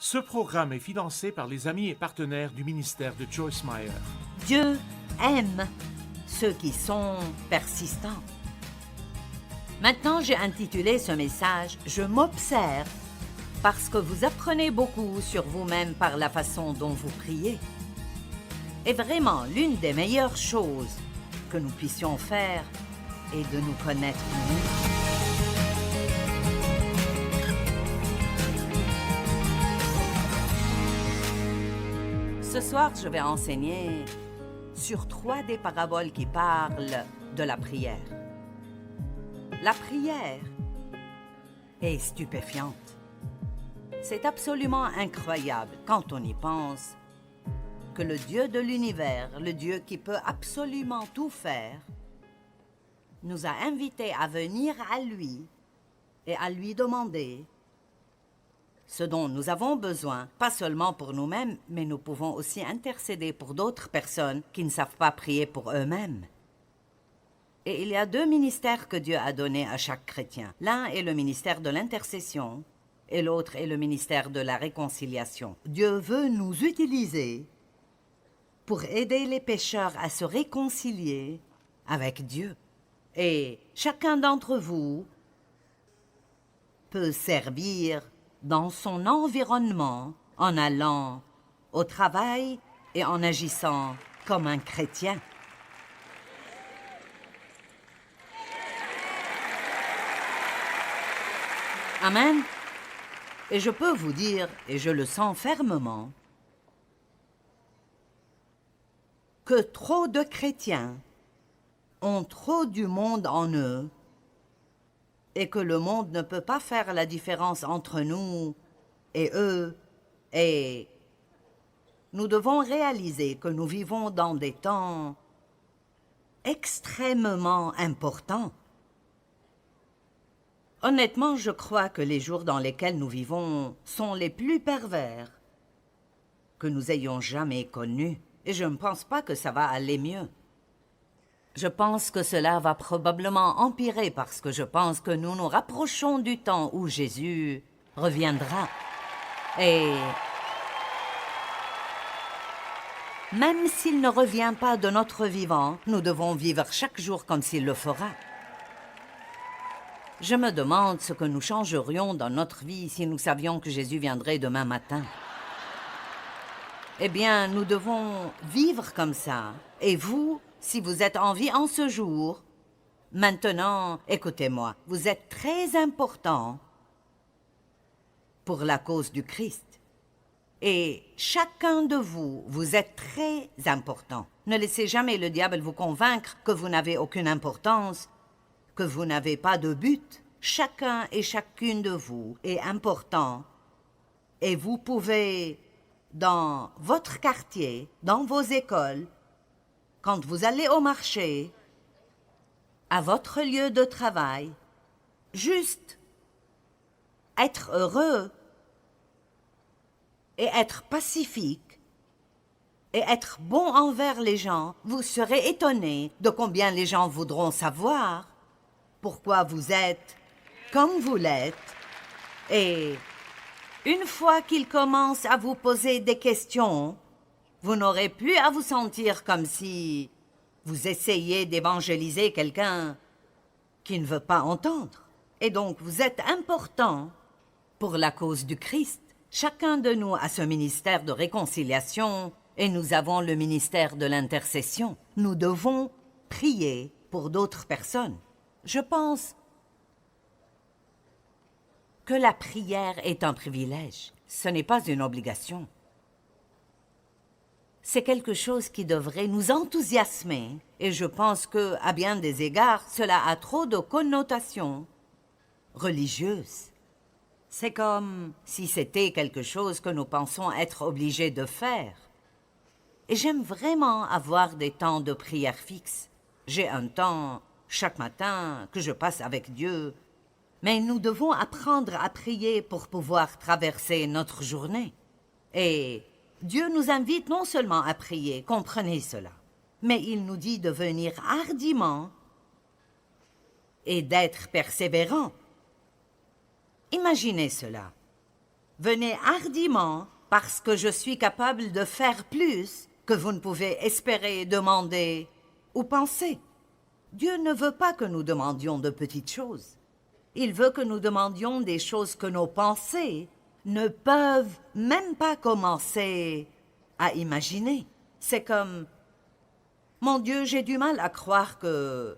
Ce programme est financé par les amis et partenaires du ministère de Joyce Meyer. Dieu aime ceux qui sont persistants. Maintenant, j'ai intitulé ce message « Je m'observe » parce que vous apprenez beaucoup sur vous-même par la façon dont vous priez. Et vraiment, l'une des meilleures choses que nous puissions faire est de nous connaître nous. Ce soir, je vais enseigner sur 3 des paraboles qui parlent de la prière. La prière est stupéfiante. C'est absolument incroyable quand on y pense que le Dieu de l'univers, le Dieu qui peut absolument tout faire, nous a invités à venir à lui et à lui demander ce dont nous avons besoin, pas seulement pour nous-mêmes, mais nous pouvons aussi intercéder pour d'autres personnes qui ne savent pas prier pour eux-mêmes. Et il y a 2 ministères que Dieu a donnés à chaque chrétien. L'un est le ministère de l'intercession et l'autre est le ministère de la réconciliation. Dieu veut nous utiliser pour aider les pécheurs à se réconcilier avec Dieu. Et chacun d'entre vous peut servir dans son environnement en allant au travail et en agissant comme un chrétien. Amen. Et je peux vous dire, et je le sens fermement, que trop de chrétiens ont trop du monde en eux et que le monde ne peut pas faire la différence entre nous et eux, et nous devons réaliser que nous vivons dans des temps extrêmement importants. Honnêtement, je crois que les jours dans lesquels nous vivons sont les plus pervers que nous ayons jamais connus, et je ne pense pas que ça va aller mieux. Je pense que cela va probablement empirer parce que je pense que nous nous rapprochons du temps où Jésus reviendra. Et même s'il ne revient pas de notre vivant, nous devons vivre chaque jour comme s'il le fera. Je me demande ce que nous changerions dans notre vie si nous savions que Jésus viendrait demain matin. Eh bien, nous devons vivre comme ça. Et vous, si vous êtes en vie en ce jour, maintenant, écoutez-moi, vous êtes très important pour la cause du Christ. Et chacun de vous, vous êtes très important. Ne laissez jamais le diable vous convaincre que vous n'avez aucune importance, que vous n'avez pas de but. Chacun et chacune de vous est important. Et vous pouvez, dans votre quartier, dans vos écoles, quand vous allez au marché, à votre lieu de travail, juste être heureux et être pacifique et être bon envers les gens. Vous serez étonné de combien les gens voudront savoir pourquoi vous êtes comme vous l'êtes. Et une fois qu'ils commencent à vous poser des questions, vous n'aurez plus à vous sentir comme si vous essayez d'évangéliser quelqu'un qui ne veut pas entendre. Et donc, vous êtes important pour la cause du Christ. Chacun de nous a ce ministère de réconciliation et nous avons le ministère de l'intercession. Nous devons prier pour d'autres personnes. Je pense que la prière est un privilège. Ce n'est pas une obligation. C'est quelque chose qui devrait nous enthousiasmer et je pense que, à bien des égards, cela a trop de connotations religieuses. C'est comme si c'était quelque chose que nous pensons être obligés de faire. Et j'aime vraiment avoir des temps de prière fixes. J'ai un temps chaque matin que je passe avec Dieu, mais nous devons apprendre à prier pour pouvoir traverser notre journée. Et Dieu nous invite non seulement à prier, comprenez cela, mais il nous dit de venir hardiment et d'être persévérant. Imaginez cela. Venez hardiment parce que je suis capable de faire plus que vous ne pouvez espérer, demander ou penser. Dieu ne veut pas que nous demandions de petites choses. Il veut que nous demandions des choses que nos pensées ne peuvent même pas commencer à imaginer. C'est comme, mon Dieu, j'ai du mal à croire que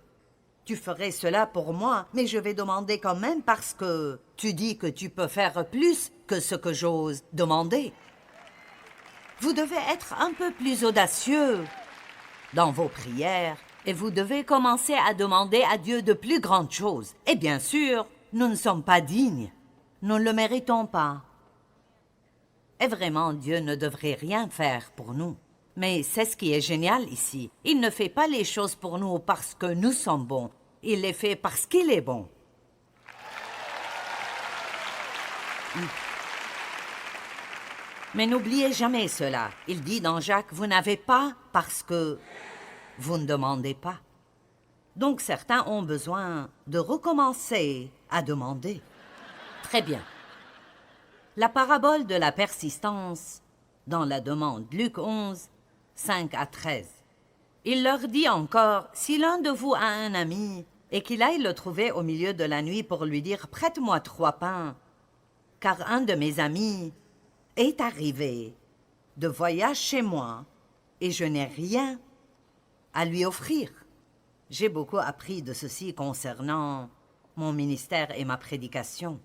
tu ferais cela pour moi, mais je vais demander quand même parce que tu dis que tu peux faire plus que ce que j'ose demander. Vous devez être un peu plus audacieux dans vos prières et vous devez commencer à demander à Dieu de plus grandes choses. Et bien sûr, nous ne sommes pas dignes. Nous ne le méritons pas. Et vraiment, Dieu ne devrait rien faire pour nous. Mais c'est ce qui est génial ici. Il ne fait pas les choses pour nous parce que nous sommes bons. Il les fait parce qu'il est bon. Mais n'oubliez jamais cela. Il dit dans Jacques, vous n'avez pas parce que vous ne demandez pas. Donc certains ont besoin de recommencer à demander. Très bien. La parabole de la persistance dans la demande, Luc 11, 5 à 13. Il leur dit encore, si l'un de vous a un ami et qu'il aille le trouver au milieu de la nuit pour lui dire, prête-moi 3 pains, car un de mes amis est arrivé de voyage chez moi et je n'ai rien à lui offrir. J'ai beaucoup appris de ceci concernant mon ministère et ma prédication.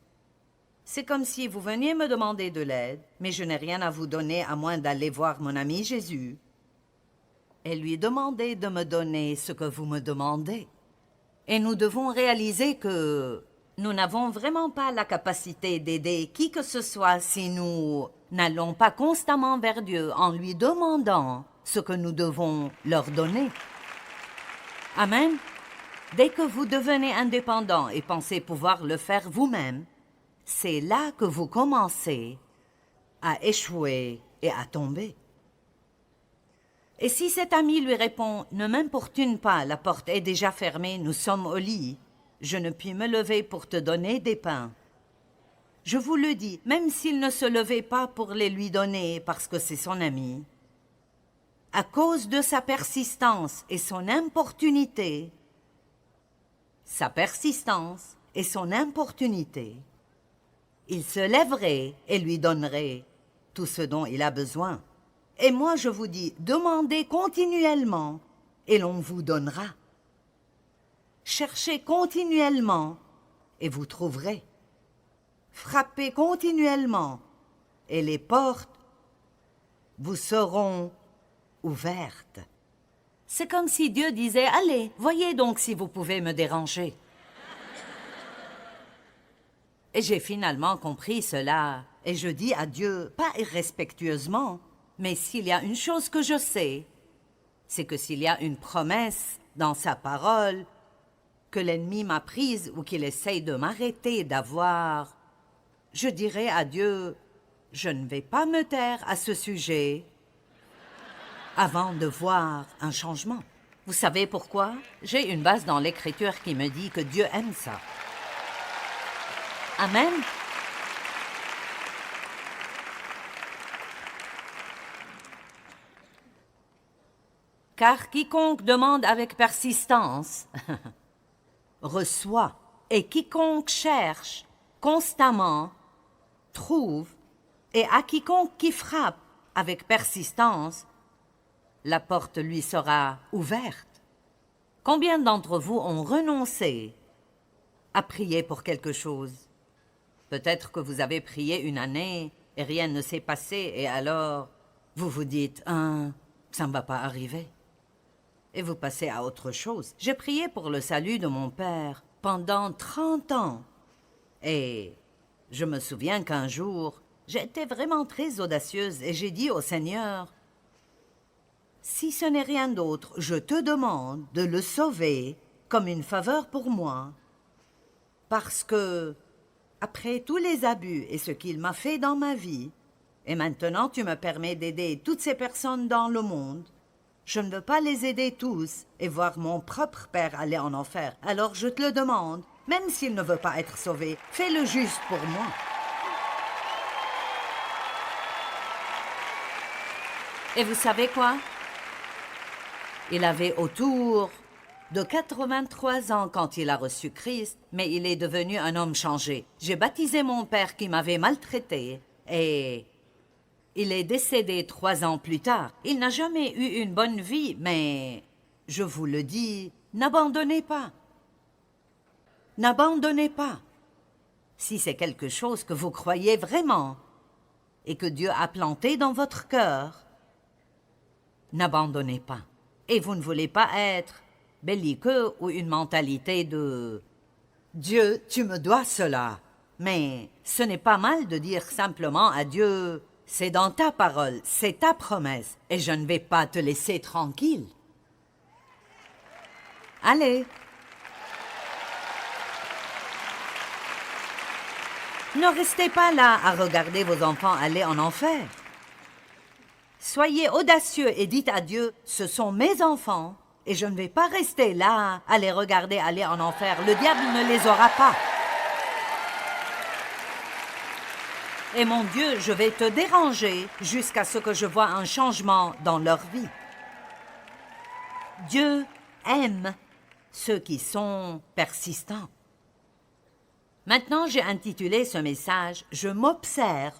C'est comme si vous veniez me demander de l'aide, mais je n'ai rien à vous donner à moins d'aller voir mon ami Jésus et lui demander de me donner ce que vous me demandez. Et nous devons réaliser que nous n'avons vraiment pas la capacité d'aider qui que ce soit si nous n'allons pas constamment vers Dieu en lui demandant ce que nous devons leur donner. Amen. Dès que vous devenez indépendant et pensez pouvoir le faire vous-même, c'est là que vous commencez à échouer et à tomber. Et si cet ami lui répond « Ne m'importune pas, la porte est déjà fermée, nous sommes au lit, je ne puis me lever pour te donner des pains. » Je vous le dis, même s'il ne se levait pas pour les lui donner parce que c'est son ami, à cause de sa persistance et son importunité, il se lèverait et lui donnerait tout ce dont il a besoin. Et moi je vous dis, demandez continuellement et l'on vous donnera. Cherchez continuellement et vous trouverez. Frappez continuellement et les portes vous seront ouvertes. C'est comme si Dieu disait, allez, voyez donc si vous pouvez me déranger. Et j'ai finalement compris cela, et je dis à Dieu, pas irrespectueusement, mais s'il y a une chose que je sais, c'est que s'il y a une promesse dans sa parole que l'ennemi m'a prise ou qu'il essaye de m'arrêter d'avoir, je dirai à Dieu, je ne vais pas me taire à ce sujet avant de voir un changement. Vous savez pourquoi? J'ai une base dans l'Écriture qui me dit que Dieu aime ça. Amen. Car quiconque demande avec persistance reçoit, et quiconque cherche constamment trouve, et à quiconque qui frappe avec persistance, la porte lui sera ouverte. Combien d'entre vous ont renoncé à prier pour quelque chose? Peut-être que vous avez prié une année et rien ne s'est passé et alors vous vous dites « ça ne va pas arriver ». Et vous passez à autre chose. J'ai prié pour le salut de mon père pendant 30 ans. Et je me souviens qu'un jour, j'étais vraiment très audacieuse et j'ai dit au Seigneur, « Si ce n'est rien d'autre, je te demande de le sauver comme une faveur pour moi. Parce que, après tous les abus et ce qu'il m'a fait dans ma vie, et maintenant tu me permets d'aider toutes ces personnes dans le monde, je ne veux pas les aider tous et voir mon propre père aller en enfer. Alors je te le demande, même s'il ne veut pas être sauvé, fais-le juste pour moi. » Et vous savez quoi? Il avait autour de 83 ans quand il a reçu Christ, mais il est devenu un homme changé. J'ai baptisé mon père qui m'avait maltraité et il est décédé 3 ans plus tard. Il n'a jamais eu une bonne vie, mais je vous le dis, n'abandonnez pas. N'abandonnez pas. Si c'est quelque chose que vous croyez vraiment et que Dieu a planté dans votre cœur, n'abandonnez pas. Et vous ne voulez pas être belliqueux ou une mentalité de « Dieu, tu me dois cela ». Mais ce n'est pas mal de dire simplement à Dieu « C'est dans ta parole, c'est ta promesse, et je ne vais pas te laisser tranquille. » Allez. Ne restez pas là à regarder vos enfants aller en enfer. Soyez audacieux et dites à Dieu, ce sont mes enfants, et je ne vais pas rester là à les regarder aller en enfer. Le diable ne les aura pas. Et mon Dieu, je vais te déranger jusqu'à ce que je voie un changement dans leur vie. Dieu aime ceux qui sont persistants. Maintenant, j'ai intitulé ce message « Je m'observe »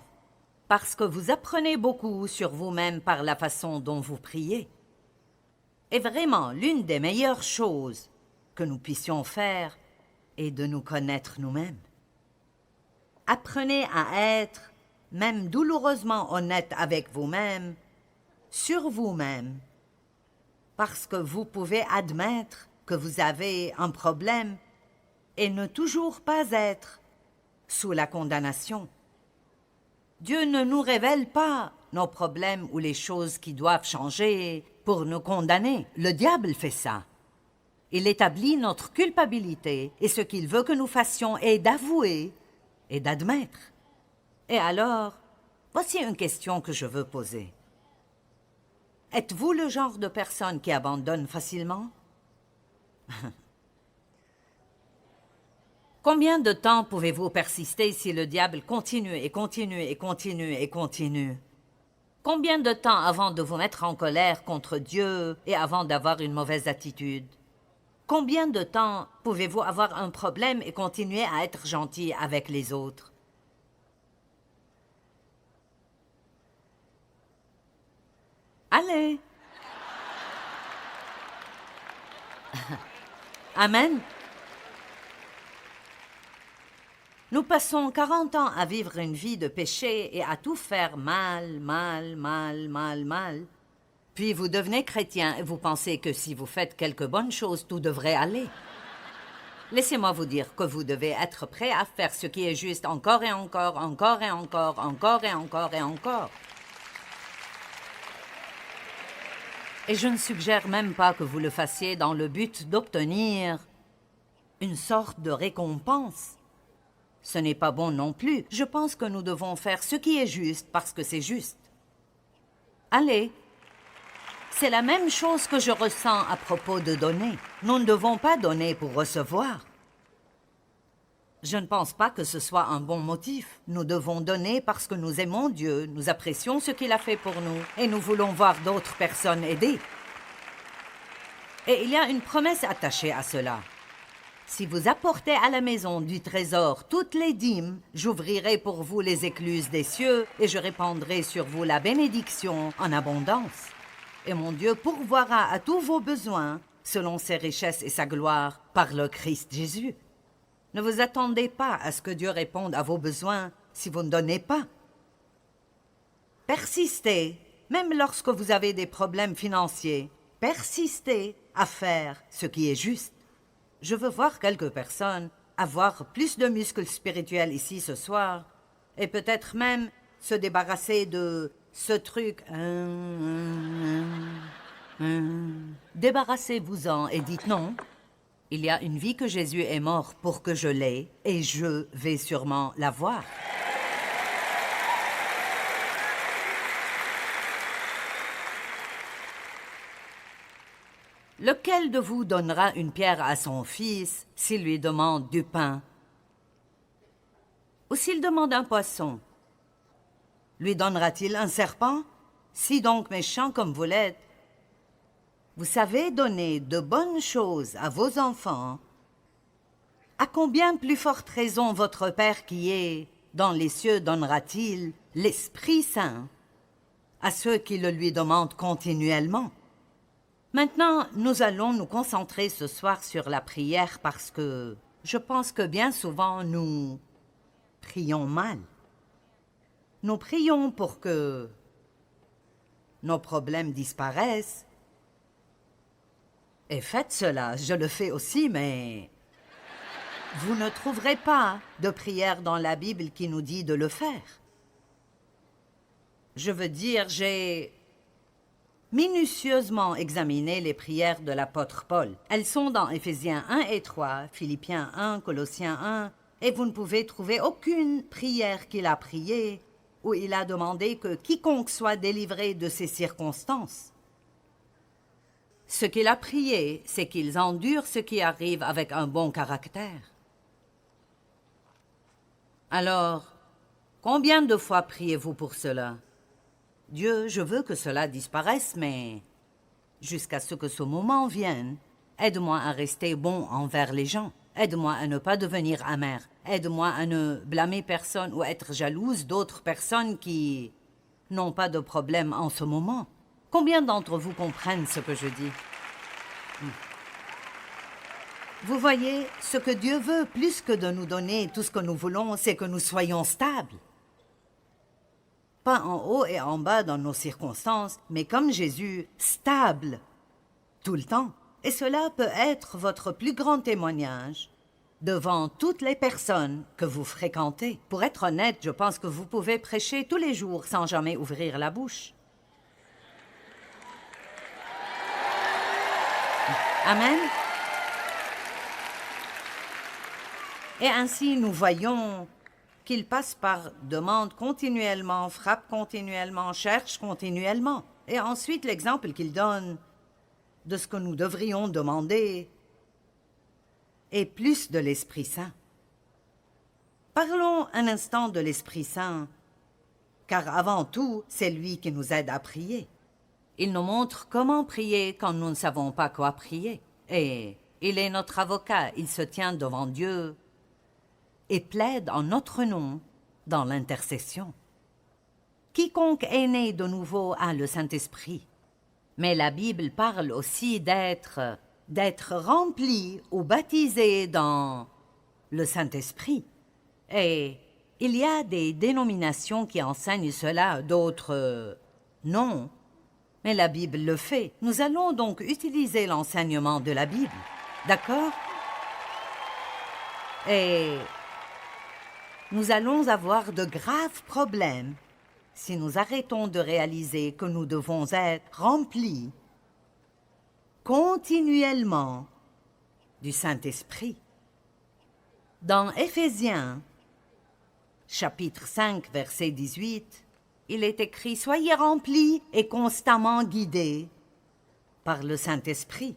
parce que vous apprenez beaucoup sur vous-même par la façon dont vous priez. Et vraiment, l'une des meilleures choses que nous puissions faire est de nous connaître nous-mêmes. Apprenez à être, même douloureusement honnête avec vous-même, sur vous-même, parce que vous pouvez admettre que vous avez un problème et ne toujours pas être sous la condamnation. Dieu ne nous révèle pas nos problèmes ou les choses qui doivent changer pour nous condamner. Le diable fait ça. Il établit notre culpabilité et ce qu'il veut que nous fassions est d'avouer et d'admettre. Et alors, voici une question que je veux poser. Êtes-vous le genre de personne qui abandonne facilement? Combien de temps pouvez-vous persister si le diable continue et continue et continue et continue? Combien de temps avant de vous mettre en colère contre Dieu et avant d'avoir une mauvaise attitude? Combien de temps pouvez-vous avoir un problème et continuer à être gentil avec les autres? Allez! Amen! Nous passons 40 ans à vivre une vie de péché et à tout faire mal, mal, mal, mal, mal. Puis vous devenez chrétien et vous pensez que si vous faites quelques bonnes choses, tout devrait aller. Laissez-moi vous dire que vous devez être prêt à faire ce qui est juste encore et encore, encore et encore, encore et encore et encore. Et je ne suggère même pas que vous le fassiez dans le but d'obtenir une sorte de récompense. Ce n'est pas bon non plus. Je pense que nous devons faire ce qui est juste parce que c'est juste. Allez, c'est la même chose que je ressens à propos de donner. Nous ne devons pas donner pour recevoir. Je ne pense pas que ce soit un bon motif. Nous devons donner parce que nous aimons Dieu, nous apprécions ce qu'il a fait pour nous et nous voulons voir d'autres personnes aider. Et il y a une promesse attachée à cela. Si vous apportez à la maison du trésor toutes les dîmes, j'ouvrirai pour vous les écluses des cieux et je répandrai sur vous la bénédiction en abondance. Et mon Dieu pourvoira à tous vos besoins selon ses richesses et sa gloire par le Christ Jésus. Ne vous attendez pas à ce que Dieu réponde à vos besoins si vous ne donnez pas. Persistez, même lorsque vous avez des problèmes financiers, persistez à faire ce qui est juste. Je veux voir quelques personnes avoir plus de muscles spirituels ici ce soir et peut-être même se débarrasser de ce truc. Débarrassez-vous-en et dites non. Il y a une vie que Jésus est mort pour que je l'aie et je vais sûrement l'avoir. Lequel de vous donnera une pierre à son fils s'il lui demande du pain? Ou s'il demande un poisson? Lui donnera-t-il un serpent? Si donc méchant comme vous l'êtes, vous savez donner de bonnes choses à vos enfants, à combien plus forte raison votre Père qui est dans les cieux donnera-t-il l'Esprit Saint à ceux qui le lui demandent continuellement? Maintenant, nous allons nous concentrer ce soir sur la prière parce que je pense que bien souvent nous prions mal. Nous prions pour que nos problèmes disparaissent. Et faites cela, je le fais aussi, mais vous ne trouverez pas de prière dans la Bible qui nous dit de le faire. Je veux dire, j'ai minutieusement examiné les prières de l'apôtre Paul. Elles sont dans Éphésiens 1 et 3, Philippiens 1, Colossiens 1, et vous ne pouvez trouver aucune prière qu'il a priée où il a demandé que quiconque soit délivré de ces circonstances. Ce qu'il a prié, c'est qu'ils endurent ce qui arrive avec un bon caractère. Alors, combien de fois priez-vous pour cela? Dieu, je veux que cela disparaisse, mais jusqu'à ce que ce moment vienne, aide-moi à rester bon envers les gens. Aide-moi à ne pas devenir amer. Aide-moi à ne blâmer personne ou être jalouse d'autres personnes qui n'ont pas de problème en ce moment. Combien d'entre vous comprennent ce que je dis? Vous voyez, ce que Dieu veut, plus que de nous donner tout ce que nous voulons, c'est que nous soyons stables. Pas en haut et en bas dans nos circonstances, mais comme Jésus, stable, tout le temps. Et cela peut être votre plus grand témoignage devant toutes les personnes que vous fréquentez. Pour être honnête, je pense que vous pouvez prêcher tous les jours sans jamais ouvrir la bouche. Amen. Et ainsi, nous voyons qu'il passe par demande continuellement, frappe continuellement, cherche continuellement. Et ensuite, l'exemple qu'il donne de ce que nous devrions demander est plus de l'Esprit Saint. Parlons un instant de l'Esprit Saint, car avant tout, c'est lui qui nous aide à prier. Il nous montre comment prier quand nous ne savons pas quoi prier. Et il est notre avocat, il se tient devant Dieu et plaide en notre nom dans l'intercession. Quiconque est né de nouveau a le Saint-Esprit. Mais la Bible parle aussi d'être rempli ou baptisé dans le Saint-Esprit. Et il y a des dénominations qui enseignent cela, d'autres non. Mais la Bible le fait. Nous allons donc utiliser l'enseignement de la Bible. D'accord? Et nous allons avoir de graves problèmes si nous arrêtons de réaliser que nous devons être remplis continuellement du Saint-Esprit. Dans Éphésiens, chapitre 5, verset 18, il est écrit « Soyez remplis et constamment guidés par le Saint-Esprit ».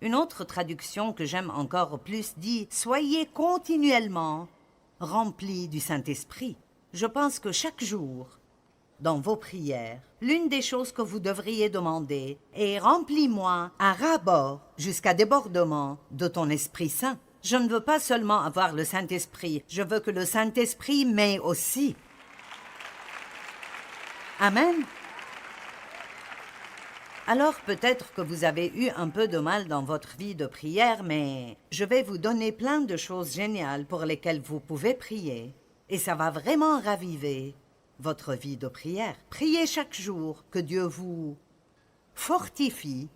Une autre traduction que j'aime encore plus dit « Soyez continuellement remplis du Saint-Esprit ». Je pense que chaque jour, dans vos prières, l'une des choses que vous devriez demander est « Remplis-moi à ras-bord jusqu'à débordement de ton Esprit Saint ». Je ne veux pas seulement avoir le Saint-Esprit, je veux que le Saint-Esprit m'ait aussi. Amen. Alors peut-être que vous avez eu un peu de mal dans votre vie de prière, mais je vais vous donner plein de choses géniales pour lesquelles vous pouvez prier, et ça va vraiment raviver votre vie de prière. Priez chaque jour que Dieu vous fortifie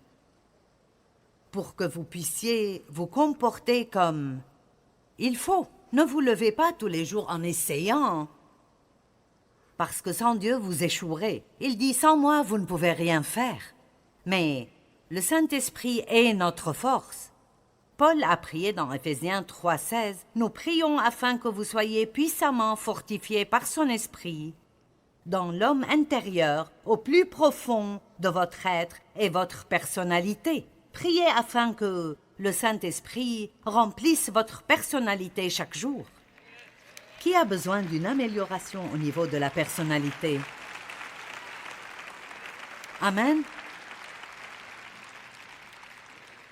pour que vous puissiez vous comporter comme il faut. Ne vous levez pas tous les jours en essayant, parce que sans Dieu, vous échouerez. Il dit, sans moi, vous ne pouvez rien faire. Mais le Saint-Esprit est notre force. Paul a prié dans Éphésiens 3,16, « Nous prions afin que vous soyez puissamment fortifiés par son Esprit dans l'homme intérieur, au plus profond de votre être et votre personnalité. » Priez afin que le Saint-Esprit remplisse votre personnalité chaque jour. Qui a besoin d'une amélioration au niveau de la personnalité? Amen.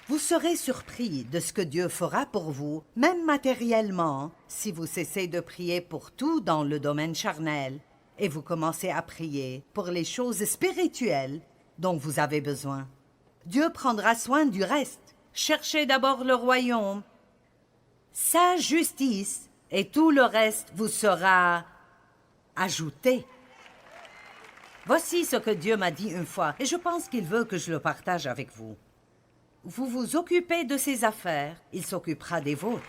Vous serez surpris de ce que Dieu fera pour vous, même matériellement, si vous cessez de prier pour tout dans le domaine charnel et vous commencez à prier pour les choses spirituelles dont vous avez besoin. Dieu prendra soin du reste. Cherchez d'abord le royaume, sa justice, et tout le reste vous sera ajouté. Voici ce que Dieu m'a dit une fois, et je pense qu'il veut que je le partage avec vous. Vous vous occupez de ses affaires, il s'occupera des vôtres.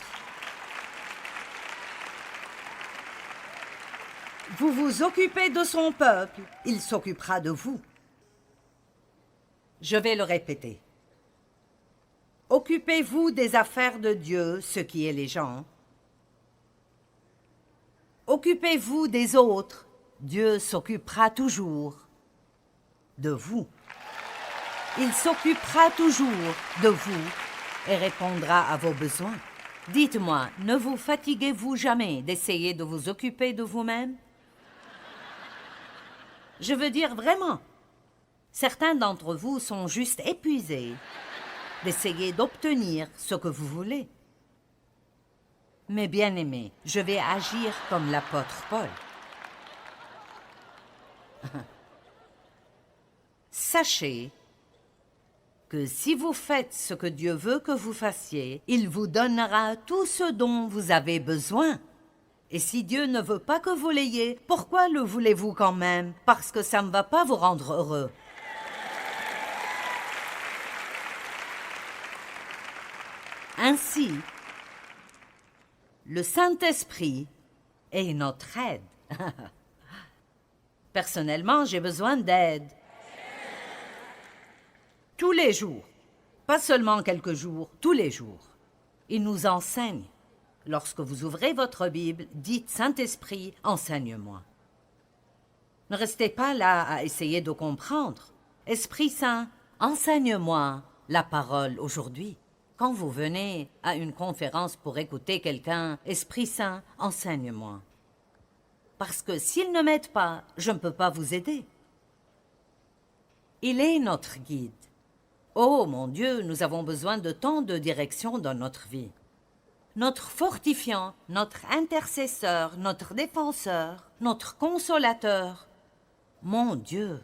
Vous vous occupez de son peuple, il s'occupera de vous. Je vais le répéter. Occupez-vous des affaires de Dieu, ce qui est les gens. Occupez-vous des autres, Dieu s'occupera toujours de vous. Il s'occupera toujours de vous et répondra à vos besoins. Dites-moi, ne vous fatiguez-vous jamais d'essayer de vous occuper de vous-même? Je veux dire vraiment, certains d'entre vous sont juste épuisés d'essayer d'obtenir ce que vous voulez. Mais bien-aimés, je vais agir comme l'apôtre Paul. Sachez que si vous faites ce que Dieu veut que vous fassiez, il vous donnera tout ce dont vous avez besoin. Et si Dieu ne veut pas que vous l'ayez, pourquoi le voulez-vous quand même? Parce que ça ne va pas vous rendre heureux. Ainsi, le Saint-Esprit est notre aide. Personnellement, j'ai besoin d'aide. Tous les jours, pas seulement quelques jours, tous les jours. Il nous enseigne. Lorsque vous ouvrez votre Bible, dites « Saint-Esprit, enseigne-moi ». Ne restez pas là à essayer de comprendre. Esprit Saint, enseigne-moi la parole aujourd'hui. Quand vous venez à une conférence pour écouter quelqu'un, Esprit Saint, enseigne-moi. Parce que s'il ne m'aide pas, je ne peux pas vous aider. Il est notre guide. Oh mon Dieu, nous avons besoin de tant de direction dans notre vie. Notre fortifiant, notre intercesseur, notre défenseur, notre consolateur. Mon Dieu,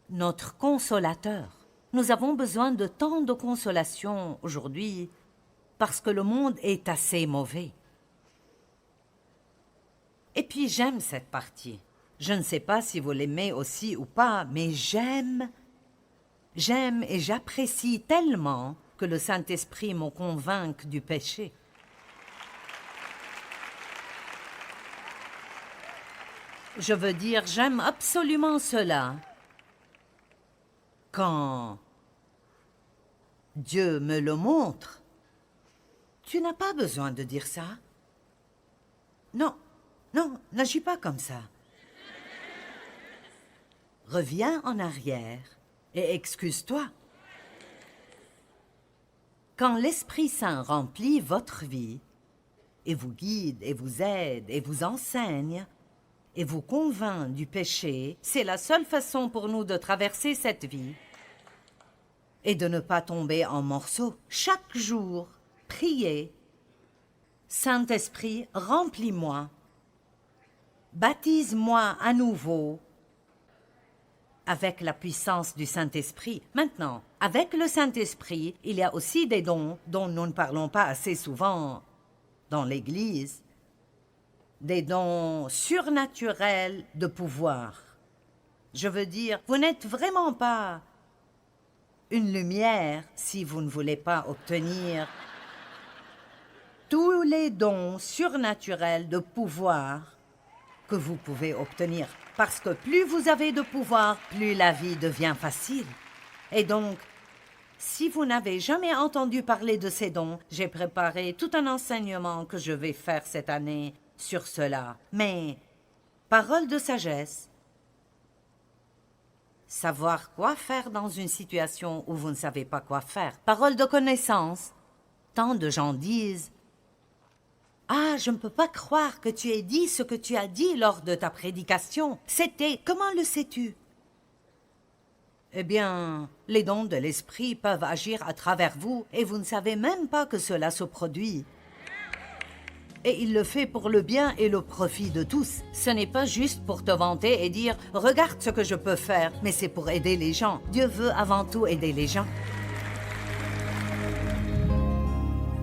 notre consolateur. Nous avons besoin de tant de consolation aujourd'hui parce que le monde est assez mauvais. Et puis j'aime cette partie. Je ne sais pas si vous l'aimez aussi ou pas, mais j'aime et j'apprécie tellement que le Saint-Esprit me convainque du péché. Je veux dire, j'aime absolument cela. Quand Dieu me le montre, tu n'as pas besoin de dire ça. Non, n'agis pas comme ça. Reviens en arrière et excuse-toi. Quand l'Esprit Saint remplit votre vie et vous guide et vous aide et vous enseigne et vous convainc du péché, c'est la seule façon pour nous de traverser cette vie et de ne pas tomber en morceaux. Chaque jour, priez. Saint-Esprit, remplis-moi. Baptise-moi à nouveau avec la puissance du Saint-Esprit. Maintenant, avec le Saint-Esprit, il y a aussi des dons dont nous ne parlons pas assez souvent dans l'Église. Des dons surnaturels de pouvoir. Je veux dire, vous n'êtes vraiment pas une lumière si vous ne voulez pas obtenir tous les dons surnaturels de pouvoir que vous pouvez obtenir. Parce que plus vous avez de pouvoir, plus la vie devient facile. Et donc, si vous n'avez jamais entendu parler de ces dons, j'ai préparé tout un enseignement que je vais faire cette année sur cela. Mais, parole de sagesse, savoir quoi faire dans une situation où vous ne savez pas quoi faire. Parole de connaissance, tant de gens disent « Ah, je ne peux pas croire que tu aies dit ce que tu as dit lors de ta prédication. C'était, comment le sais-tu » Eh bien, les dons de l'esprit peuvent agir à travers vous et vous ne savez même pas que cela se produit. Et il le fait pour le bien et le profit de tous. Ce n'est pas juste pour te vanter et dire « Regarde ce que je peux faire », mais c'est pour aider les gens. Dieu veut avant tout aider les gens.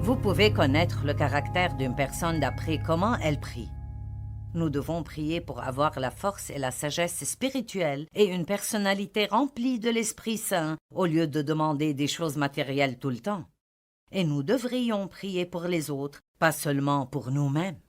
Vous pouvez connaître le caractère d'une personne d'après comment elle prie. Nous devons prier pour avoir la force et la sagesse spirituelle et une personnalité remplie de l'Esprit Saint au lieu de demander des choses matérielles tout le temps. Et nous devrions prier pour les autres, pas seulement pour nous-mêmes.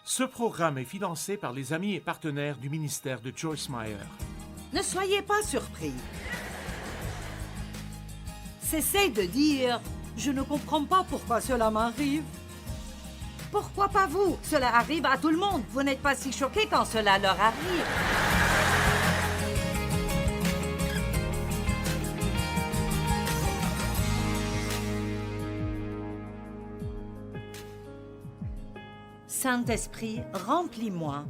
Ce programme est financé par les amis et partenaires du ministère de Joyce Meyer. Ne soyez pas surpris. Cessez de dire « Je ne comprends pas pourquoi cela m'arrive ». Pourquoi pas vous? Cela arrive à tout le monde. Vous n'êtes pas si choqués quand cela leur arrive. Saint-Esprit, remplis-moi.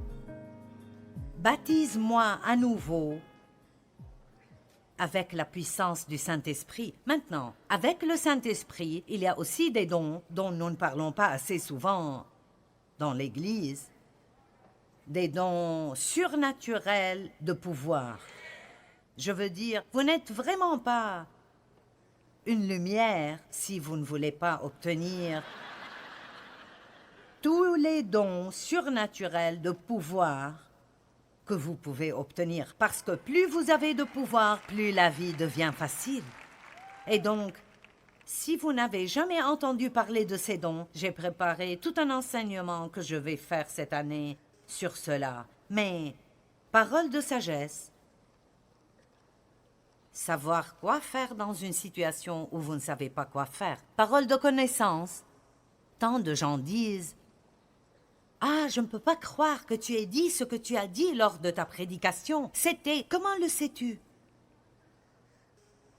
Baptise-moi à nouveau avec la puissance du Saint-Esprit. Maintenant, avec le Saint-Esprit, il y a aussi des dons dont nous ne parlons pas assez souvent dans l'Église. Des dons surnaturels de pouvoir. Je veux dire, vous n'êtes vraiment pas une lumière si vous ne voulez pas obtenir tous les dons surnaturels de pouvoir que vous pouvez obtenir. Parce que plus vous avez de pouvoir, plus la vie devient facile. Et donc, si vous n'avez jamais entendu parler de ces dons, j'ai préparé tout un enseignement que je vais faire cette année sur cela. Mais, parole de sagesse, savoir quoi faire dans une situation où vous ne savez pas quoi faire. Parole de connaissance, tant de gens disent « Ah, je ne peux pas croire que tu aies dit ce que tu as dit lors de ta prédication. C'était... Comment le sais-tu? »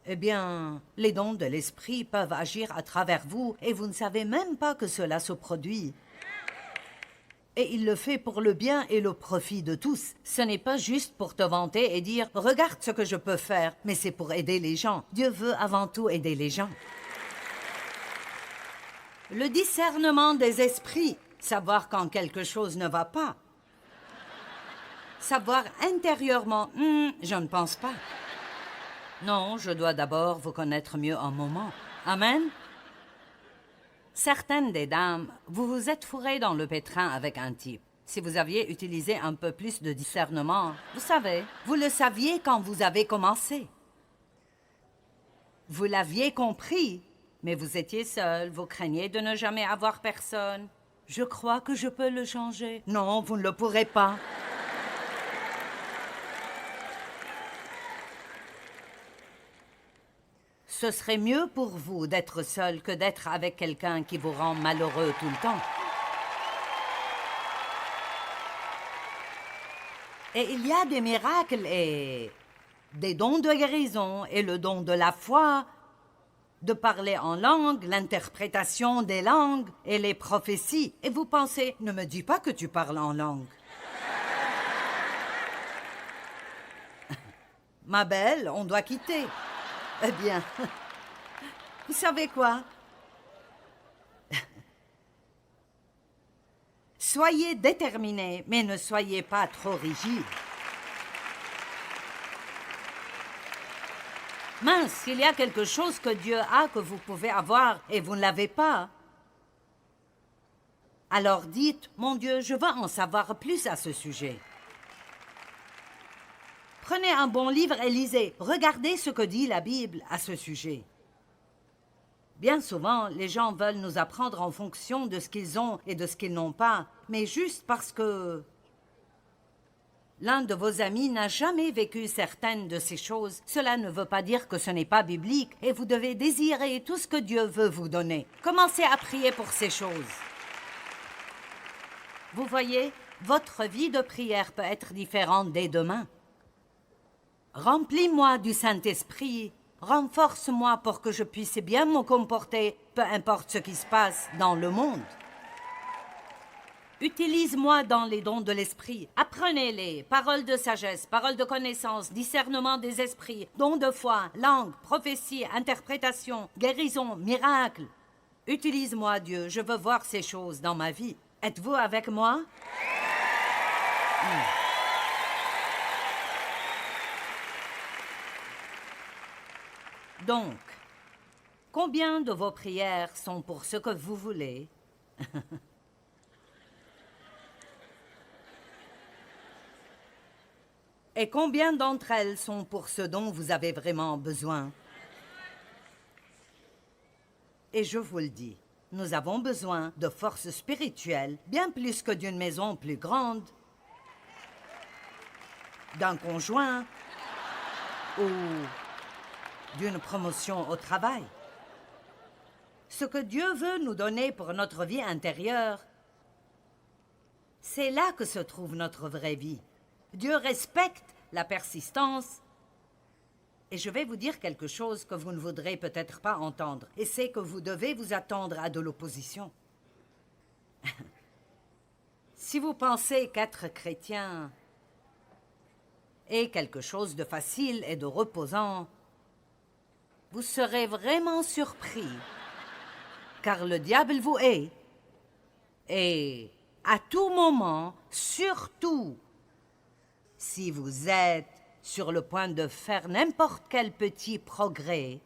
Eh bien, les dons de l'esprit peuvent agir à travers vous et vous ne savez même pas que cela se produit. Et il le fait pour le bien et le profit de tous. Ce n'est pas juste pour te vanter et dire « Regarde ce que je peux faire », mais c'est pour aider les gens. Dieu veut avant tout aider les gens. Le discernement des esprits. Savoir quand quelque chose ne va pas. Savoir intérieurement, je ne pense pas. Non, je dois d'abord vous connaître mieux un moment. Amen. Certaines des dames, vous vous êtes fourrées dans le pétrin avec un type. Si vous aviez utilisé un peu plus de discernement, vous savez, vous le saviez quand vous avez commencé. Vous l'aviez compris, mais vous étiez seul, vous craigniez de ne jamais avoir personne. Je crois que je peux le changer. Non, vous ne le pourrez pas. Ce serait mieux pour vous d'être seul que d'être avec quelqu'un qui vous rend malheureux tout le temps. Et il y a des miracles et des dons de guérison et le don de la foi, de parler en langue, l'interprétation des langues et les prophéties. Et vous pensez, ne me dis pas que tu parles en langue. Ma belle, on doit quitter. Eh bien, vous savez quoi? Soyez déterminés, mais ne soyez pas trop rigides. Mince, il y a quelque chose que Dieu a que vous pouvez avoir et vous ne l'avez pas. Alors dites, mon Dieu, je veux en savoir plus à ce sujet. Prenez un bon livre et lisez. Regardez ce que dit la Bible à ce sujet. Bien souvent, les gens veulent nous apprendre en fonction de ce qu'ils ont et de ce qu'ils n'ont pas, mais juste parce que l'un de vos amis n'a jamais vécu certaines de ces choses, cela ne veut pas dire que ce n'est pas biblique et vous devez désirer tout ce que Dieu veut vous donner. Commencez à prier pour ces choses. Vous voyez, votre vie de prière peut être différente dès demain. Remplis-moi du Saint-Esprit, renforce-moi pour que je puisse bien me comporter, peu importe ce qui se passe dans le monde. Utilise-moi dans les dons de l'esprit. Apprenez-les. Paroles de sagesse, paroles de connaissance, discernement des esprits, dons de foi, langue, prophétie, interprétation, guérison, miracle. Utilise-moi, Dieu. Je veux voir ces choses dans ma vie. Êtes-vous avec moi? Donc, combien de vos prières sont pour ce que vous voulez? Et combien d'entre elles sont pour ce dont vous avez vraiment besoin? Et je vous le dis, nous avons besoin de force spirituelle, bien plus que d'une maison plus grande, d'un conjoint ou d'une promotion au travail. Ce que Dieu veut nous donner pour notre vie intérieure, c'est là que se trouve notre vraie vie. Dieu respecte la persistance. Et je vais vous dire quelque chose que vous ne voudrez peut-être pas entendre, et c'est que vous devez vous attendre à de l'opposition. Si vous pensez qu'être chrétien est quelque chose de facile et de reposant, vous serez vraiment surpris, car le diable vous hait. Et à tout moment, surtout si vous êtes sur le point de faire n'importe quel petit progrès,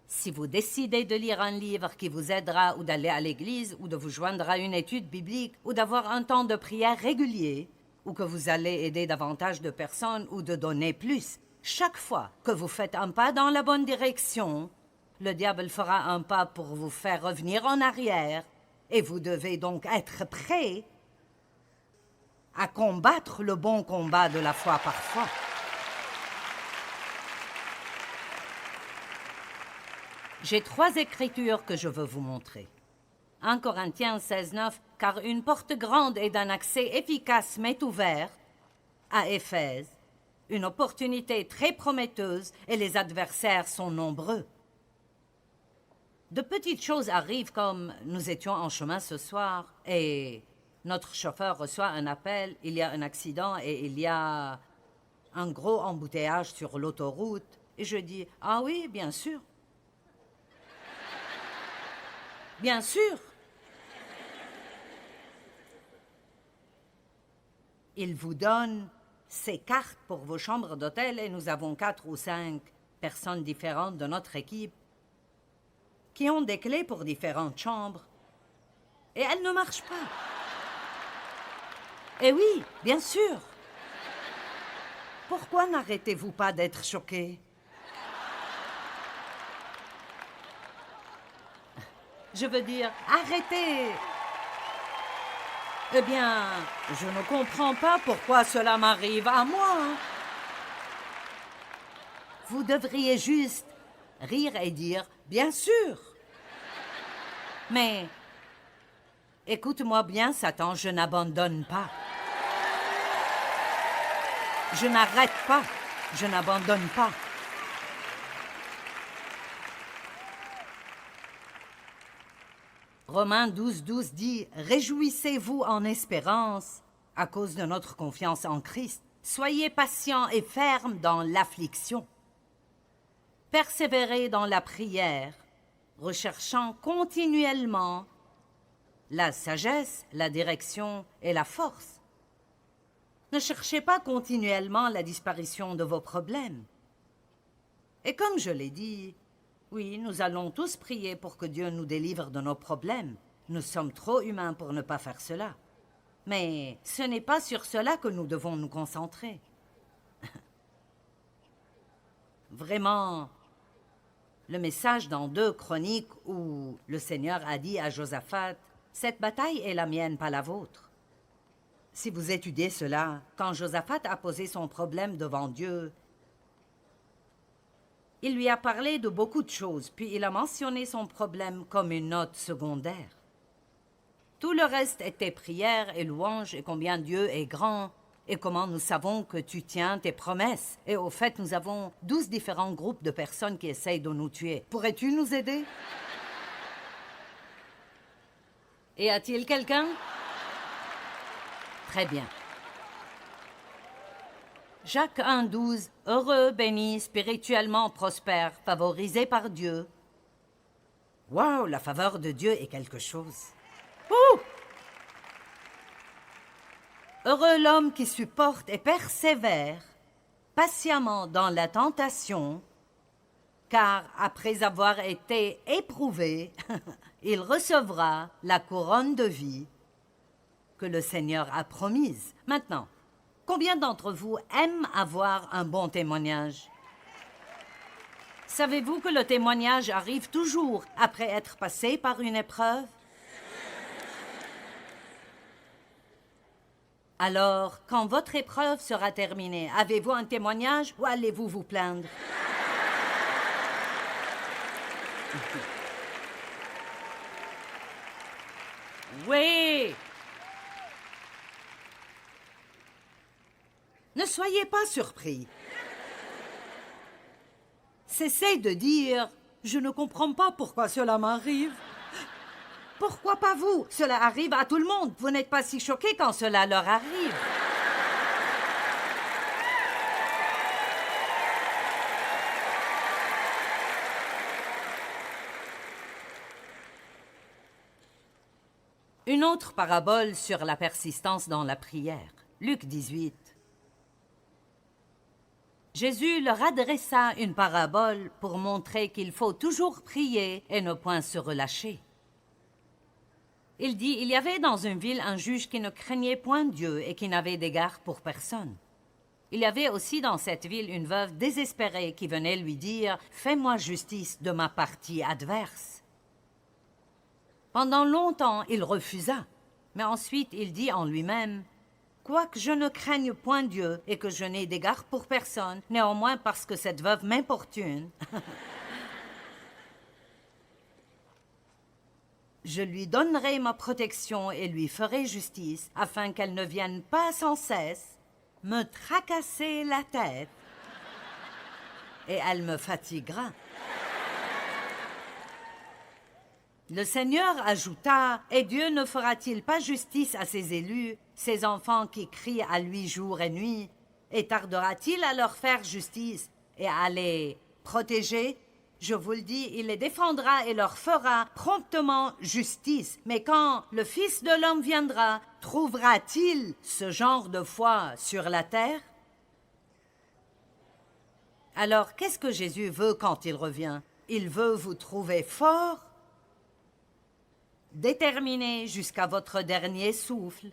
si vous décidez de lire un livre qui vous aidera ou d'aller à l'église ou de vous joindre à une étude biblique ou d'avoir un temps de prière régulier ou que vous allez aider davantage de personnes ou de donner plus, chaque fois que vous faites un pas dans la bonne direction, le diable fera un pas pour vous faire revenir en arrière et vous devez donc être prêt à combattre le bon combat de la foi parfois. J'ai 3 écritures que je veux vous montrer. 1 Corinthiens 16:9, car une porte grande et d'un accès efficace m'est ouverte, à Éphèse, une opportunité très prometteuse et les adversaires sont nombreux. De petites choses arrivent comme nous étions en chemin ce soir et notre chauffeur reçoit un appel, il y a un accident et il y a un gros embouteillage sur l'autoroute. Et je dis, ah oui, bien sûr. Bien sûr. Il vous donne ses cartes pour vos chambres d'hôtel et nous avons 4 ou 5 personnes différentes de notre équipe qui ont des clés pour différentes chambres. Et elles ne marchent pas. Eh oui, bien sûr. Pourquoi n'arrêtez-vous pas d'être choqués? Je veux dire, arrêtez. Eh bien, je ne comprends pas pourquoi cela m'arrive à moi. Vous devriez juste rire et dire, bien sûr. Mais, écoute-moi bien, Satan, je n'abandonne pas. Je n'arrête pas, je n'abandonne pas. Romains 12:12 dit « Réjouissez-vous en espérance à cause de notre confiance en Christ. Soyez patients et fermes dans l'affliction. Persévérez dans la prière, recherchant continuellement la sagesse, la direction et la force. Ne cherchez pas continuellement la disparition de vos problèmes. Et comme je l'ai dit, Oui, nous allons tous prier pour que Dieu nous délivre de nos problèmes. Nous sommes trop humains pour ne pas faire cela. Mais ce n'est pas sur cela que nous devons nous concentrer. Vraiment, le message dans 2 Chroniques où le Seigneur a dit à Josaphat, « Cette bataille est la mienne, pas la vôtre. » Si vous étudiez cela, quand Josaphat a posé son problème devant Dieu, il lui a parlé de beaucoup de choses, puis il a mentionné son problème comme une note secondaire. Tout le reste était prière et louange et combien Dieu est grand et comment nous savons que tu tiens tes promesses. Et au fait, nous avons 12 différents groupes de personnes qui essayent de nous tuer. Pourrais-tu nous aider? Et a-t-il quelqu'un? Très bien. Jacques 1,12, heureux, béni, spirituellement prospère, favorisé par Dieu. Waouh, la faveur de Dieu est quelque chose. Ouh! Heureux l'homme qui supporte et persévère patiemment dans la tentation, car après avoir été éprouvé, il recevra la couronne de vie que le Seigneur a promise. Maintenant, combien d'entre vous aiment avoir un bon témoignage? Savez-vous que le témoignage arrive toujours après être passé par une épreuve? Alors, quand votre épreuve sera terminée, avez-vous un témoignage ou allez-vous vous plaindre? Oui! Ne soyez pas surpris. Cessez de dire « Je ne comprends pas pourquoi cela m'arrive ». Pourquoi pas vous? Cela arrive à tout le monde. Vous n'êtes pas si choqués quand cela leur arrive. Une autre parabole sur la persistance dans la prière. Luc 18. Jésus leur adressa une parabole pour montrer qu'il faut toujours prier et ne point se relâcher. Il dit, il y avait dans une ville un juge qui ne craignait point Dieu et qui n'avait d'égard pour personne. Il y avait aussi dans cette ville une veuve désespérée qui venait lui dire, « Fais-moi justice de ma partie adverse. » Pendant longtemps, il refusa, mais ensuite il dit en lui-même, « Quoique je ne craigne point Dieu et que je n'ai d'égard pour personne, néanmoins parce que cette veuve m'importune, je lui donnerai ma protection et lui ferai justice, afin qu'elle ne vienne pas sans cesse me tracasser la tête, et elle me fatiguera. » Le Seigneur ajouta, « Et Dieu ne fera-t-il pas justice à ses élus, ses enfants qui crient à lui jour et nuit, et tardera-t-il à leur faire justice et à les protéger? Je vous le dis, il les défendra et leur fera promptement justice. Mais quand le Fils de l'homme viendra, trouvera-t-il ce genre de foi sur la terre? » Alors, qu'est-ce que Jésus veut quand il revient? Il veut vous trouver fort, déterminé jusqu'à votre dernier souffle,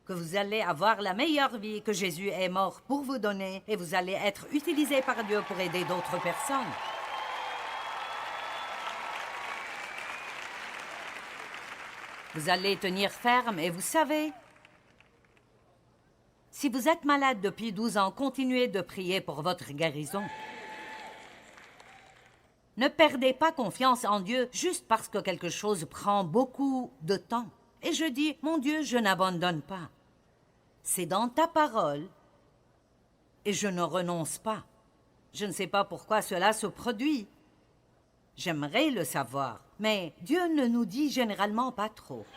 que vous allez avoir la meilleure vie que Jésus est mort pour vous donner et vous allez être utilisé par Dieu pour aider d'autres personnes. Vous allez tenir ferme et vous savez, si vous êtes malade depuis 12 ans, continuez de prier pour votre guérison. Ne perdez pas confiance en Dieu juste parce que quelque chose prend beaucoup de temps. Et je dis, mon Dieu, je n'abandonne pas. C'est dans ta parole et je ne renonce pas. Je ne sais pas pourquoi cela se produit. J'aimerais le savoir, mais Dieu ne nous dit généralement pas trop.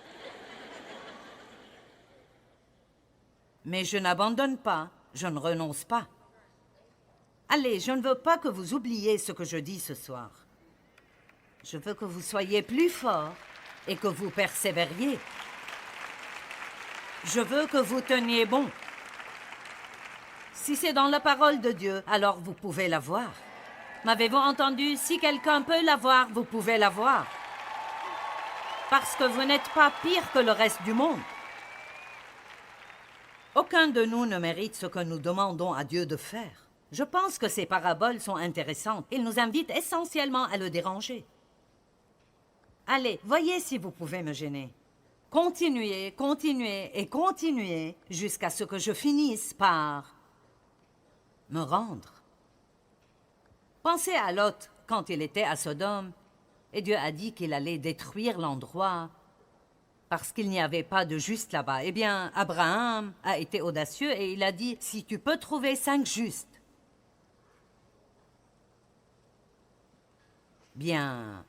Mais je n'abandonne pas, je ne renonce pas. Allez, je ne veux pas que vous oubliez ce que je dis ce soir. Je veux que vous soyez plus forts et que vous persévériez. Je veux que vous teniez bon. Si c'est dans la parole de Dieu, alors vous pouvez la voir. M'avez-vous entendu? Si quelqu'un peut la voir, vous pouvez la voir. Parce que vous n'êtes pas pire que le reste du monde. Aucun de nous ne mérite ce que nous demandons à Dieu de faire. Je pense que ces paraboles sont intéressantes. Il nous invite essentiellement à le déranger. Allez, voyez si vous pouvez me gêner. Continuez, continuez et continuez jusqu'à ce que je finisse par me rendre. Pensez à Lot quand il était à Sodome et Dieu a dit qu'il allait détruire l'endroit parce qu'il n'y avait pas de juste là-bas. Eh bien, Abraham a été audacieux et il a dit, si tu peux trouver 5 justes, bien,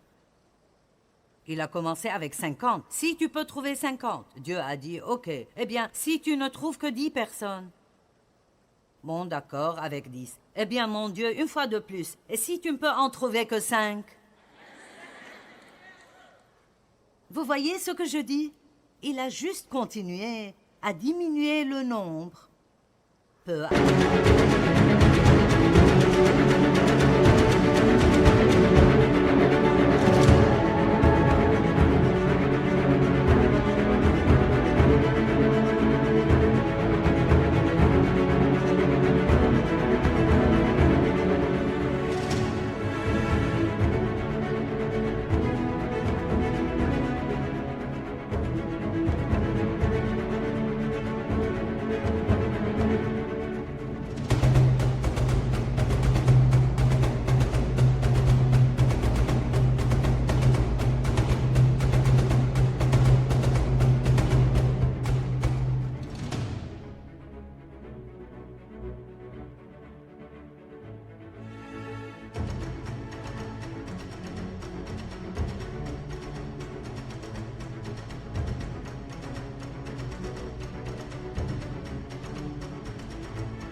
il a commencé avec 50. Si tu peux trouver 50, Dieu a dit, ok. Eh bien, si tu ne trouves que 10 personnes, bon, d'accord, avec 10. Eh bien, mon Dieu, une fois de plus, et si tu ne peux en trouver que 5? Vous voyez ce que je dis? Il a juste continué à diminuer le nombre. Peu à peu.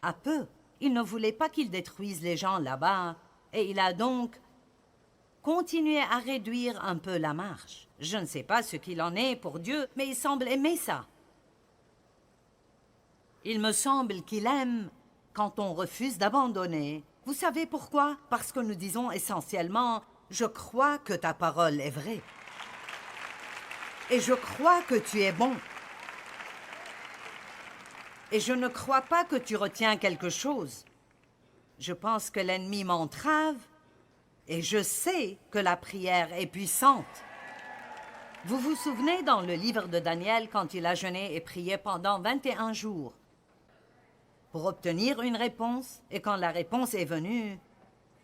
À peu. Il ne voulait pas qu'ils détruisent les gens là-bas, et il a donc continué à réduire un peu la marche. Je ne sais pas ce qu'il en est pour Dieu, mais il semble aimer ça. Il me semble qu'il aime quand on refuse d'abandonner. Vous savez pourquoi? Parce que nous disons essentiellement « Je crois que ta parole est vraie. Et je crois que tu es bon. Et je ne crois pas que tu retiens quelque chose. Je pense que l'ennemi m'entrave et je sais que la prière est puissante. » Vous vous souvenez dans le livre de Daniel quand il a jeûné et prié pendant 21 jours pour obtenir une réponse, et quand la réponse est venue,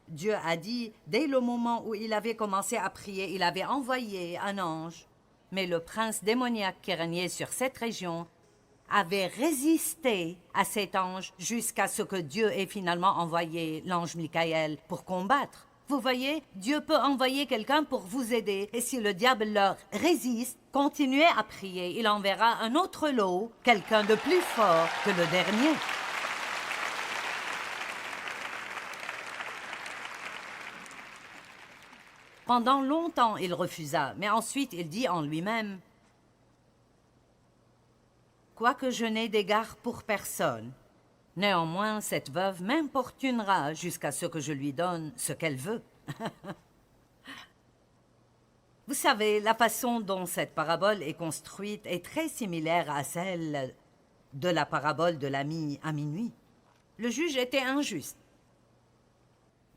Dieu a dit, dès le moment où il avait commencé à prier, il avait envoyé un ange, mais le prince démoniaque qui régnait sur cette région avait résisté à cet ange jusqu'à ce que Dieu ait finalement envoyé l'ange Michaël pour combattre. Vous voyez, Dieu peut envoyer quelqu'un pour vous aider, et si le diable leur résiste, continuez à prier. Il enverra un autre lot, quelqu'un de plus fort que le dernier. Pendant longtemps, il refusa, mais ensuite il dit en lui-même, « Quoique je n'ai d'égard pour personne, néanmoins cette veuve m'importunera jusqu'à ce que je lui donne ce qu'elle veut. » Vous savez, la façon dont cette parabole est construite est très similaire à celle de la parabole de l'ami à minuit. Le juge était injuste.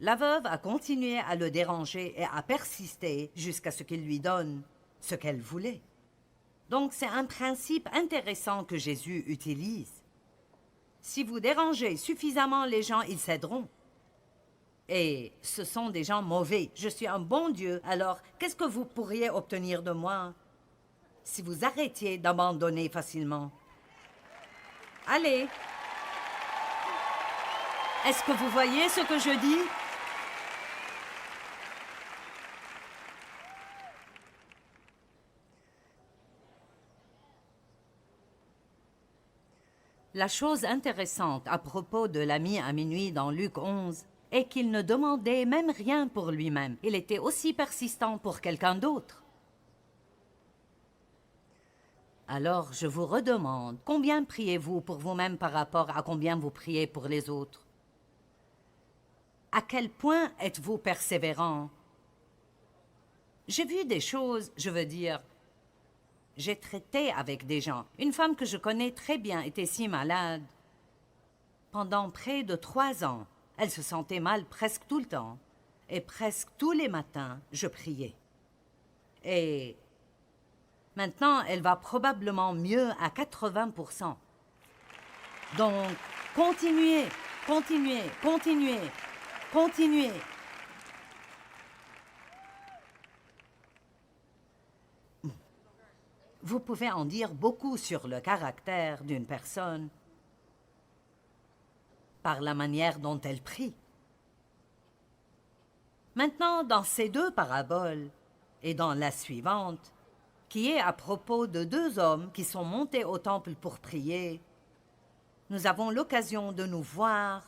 La veuve a continué à le déranger et à persister jusqu'à ce qu'il lui donne ce qu'elle voulait. Donc c'est un principe intéressant que Jésus utilise. Si vous dérangez suffisamment les gens, ils céderont. Et ce sont des gens mauvais. Je suis un bon Dieu, alors qu'est-ce que vous pourriez obtenir de moi si vous arrêtiez d'abandonner facilement? Allez! Est-ce que vous voyez ce que je dis? La chose intéressante à propos de l'ami à minuit dans Luc 11 est qu'il ne demandait même rien pour lui-même. Il était aussi persistant pour quelqu'un d'autre. Alors, je vous redemande, combien priez-vous pour vous-même par rapport à combien vous priez pour les autres? À quel point êtes-vous persévérant? J'ai vu des choses, je veux dire, j'ai traité avec des gens. Une femme que je connais très bien était si malade. Pendant près de 3 ans, elle se sentait mal presque tout le temps. Et presque tous les matins, je priais. Et maintenant, elle va probablement mieux à 80%. Donc, continuez, continuez, continuez, continuez. Vous pouvez en dire beaucoup sur le caractère d'une personne par la manière dont elle prie. Maintenant, dans ces 2 paraboles et dans la suivante, qui est à propos de 2 hommes qui sont montés au temple pour prier, nous avons l'occasion de nous voir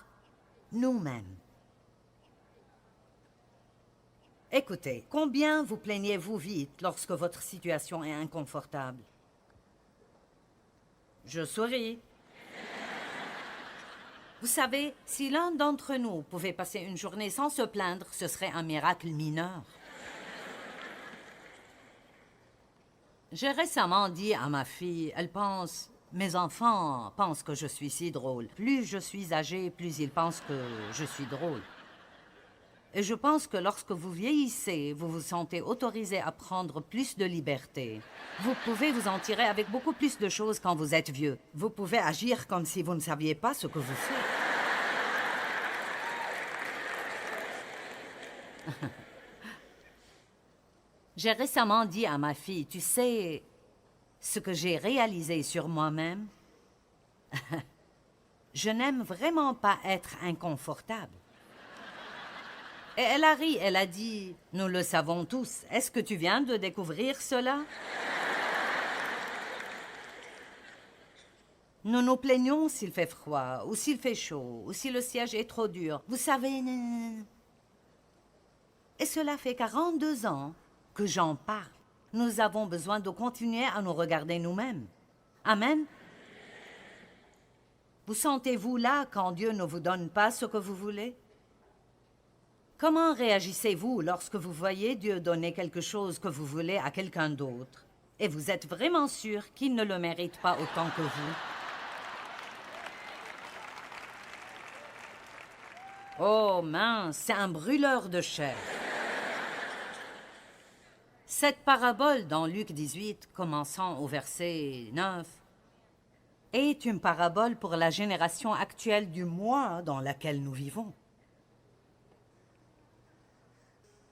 nous-mêmes. Écoutez, combien vous plaignez-vous vite lorsque votre situation est inconfortable? Je souris. Vous savez, si l'un d'entre nous pouvait passer une journée sans se plaindre, ce serait un miracle mineur. J'ai récemment dit à ma fille, elle pense, mes enfants pensent que je suis si drôle. Plus je suis âgée, plus ils pensent que je suis drôle. Et je pense que lorsque vous vieillissez, vous vous sentez autorisé à prendre plus de liberté. Vous pouvez vous en tirer avec beaucoup plus de choses quand vous êtes vieux. Vous pouvez agir comme si vous ne saviez pas ce que vous faites. J'ai récemment dit à ma fille, tu sais, ce que j'ai réalisé sur moi-même, je n'aime vraiment pas être inconfortable. Et elle a ri, elle a dit, nous le savons tous, est-ce que tu viens de découvrir cela? Nous nous plaignons s'il fait froid, ou s'il fait chaud, ou si le siège est trop dur. Vous savez... Et cela fait 42 ans que j'en parle. Nous avons besoin de continuer à nous regarder nous-mêmes. Amen. Vous sentez-vous là quand Dieu ne vous donne pas ce que vous voulez? Comment réagissez-vous lorsque vous voyez Dieu donner quelque chose que vous voulez à quelqu'un d'autre et vous êtes vraiment sûr qu'il ne le mérite pas autant que vous? Oh mince, c'est un brûleur de chair. Cette parabole dans Luc 18, commençant au verset 9, est une parabole pour la génération actuelle du moi dans laquelle nous vivons.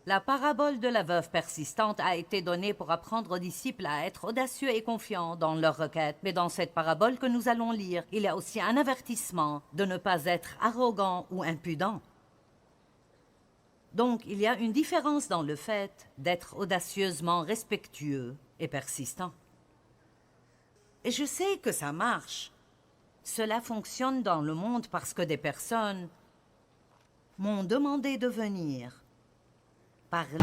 La parabole de la veuve persistante a été donnée pour apprendre aux disciples à être audacieux et confiants dans leur requête. Mais dans cette parabole que nous allons lire, il y a aussi un avertissement de ne pas être arrogant ou impudent. Donc, il y a une différence dans le fait d'être audacieusement respectueux et persistant. Et je sais que ça marche. Cela fonctionne dans le monde parce que des personnes m'ont demandé de venir parler.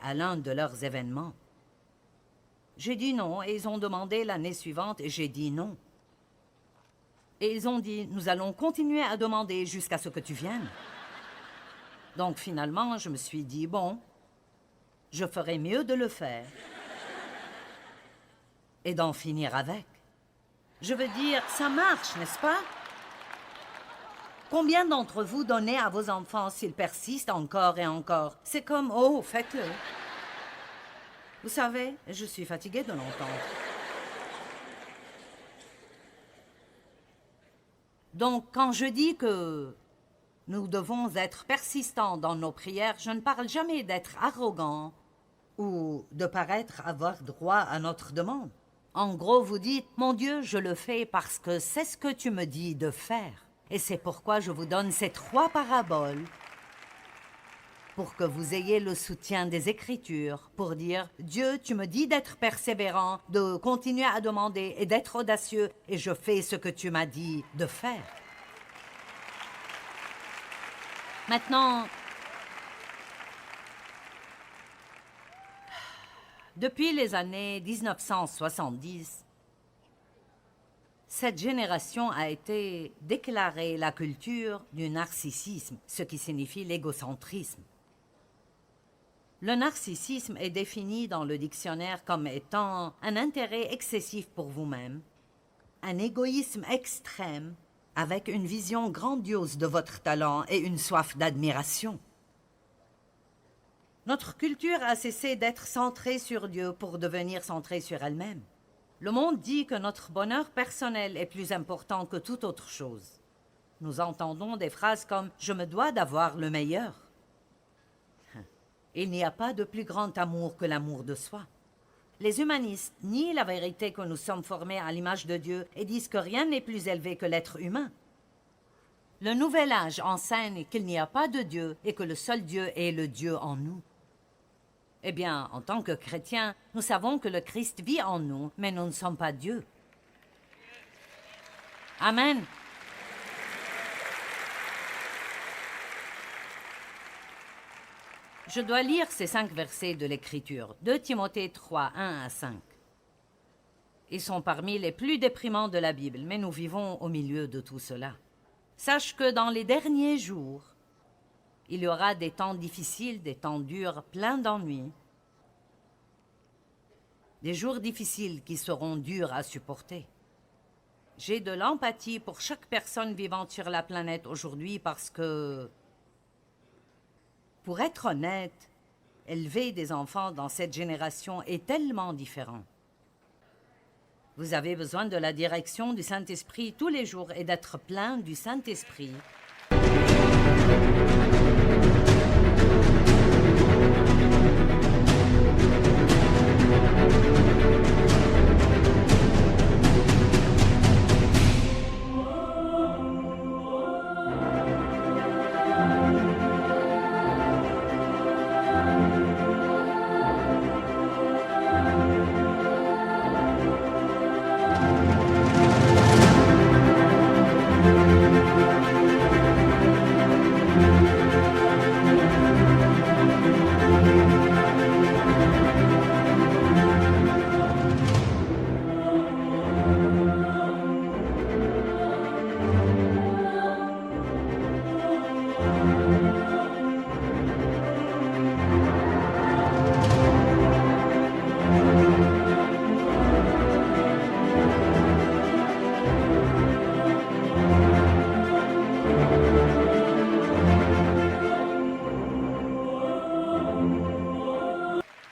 À l'un de leurs événements. J'ai dit non et ils ont demandé l'année suivante et j'ai dit non. Et ils ont dit, nous allons continuer à demander jusqu'à ce que tu viennes. Donc finalement, je me suis dit, bon, je ferais mieux de le faire et d'en finir avec. Je veux dire, ça marche, n'est-ce pas? Combien d'entre vous donnez à vos enfants s'ils persistent encore et encore? C'est comme, oh, faites-le. Vous savez, je suis fatiguée de l'entendre. Donc, quand je dis que nous devons être persistants dans nos prières, je ne parle jamais d'être arrogants ou de paraître avoir droit à notre demande. En gros, vous dites, mon Dieu, je le fais parce que c'est ce que tu me dis de faire. Et c'est pourquoi je vous donne ces 3 paraboles pour que vous ayez le soutien des Écritures, pour dire, Dieu, tu me dis d'être persévérant, de continuer à demander et d'être audacieux, et je fais ce que tu m'as dit de faire. Maintenant, depuis les années 1970, cette génération a été déclarée la culture du narcissisme, ce qui signifie l'égocentrisme. Le narcissisme est défini dans le dictionnaire comme étant un intérêt excessif pour vous-même, un égoïsme extrême avec une vision grandiose de votre talent et une soif d'admiration. Notre culture a cessé d'être centrée sur Dieu pour devenir centrée sur elle-même. Le monde dit que notre bonheur personnel est plus important que toute autre chose. Nous entendons des phrases comme « je me dois d'avoir le meilleur ». Il n'y a pas de plus grand amour que l'amour de soi. Les humanistes nient la vérité que nous sommes formés à l'image de Dieu et disent que rien n'est plus élevé que l'être humain. Le Nouvel Âge enseigne qu'il n'y a pas de Dieu et que le seul Dieu est le Dieu en nous. Eh bien, en tant que chrétiens, nous savons que le Christ vit en nous, mais nous ne sommes pas Dieu. Amen. Je dois lire ces 5 versets de l'Écriture, 2 Timothée 3, 1 à 5. Ils sont parmi les plus déprimants de la Bible, mais nous vivons au milieu de tout cela. Sache que dans les derniers jours, il y aura des temps difficiles, des temps durs, pleins d'ennuis, des jours difficiles qui seront durs à supporter. J'ai de l'empathie pour chaque personne vivante sur la planète aujourd'hui parce que, pour être honnête, élever des enfants dans cette génération est tellement différent. Vous avez besoin de la direction du Saint-Esprit tous les jours et d'être plein du Saint-Esprit.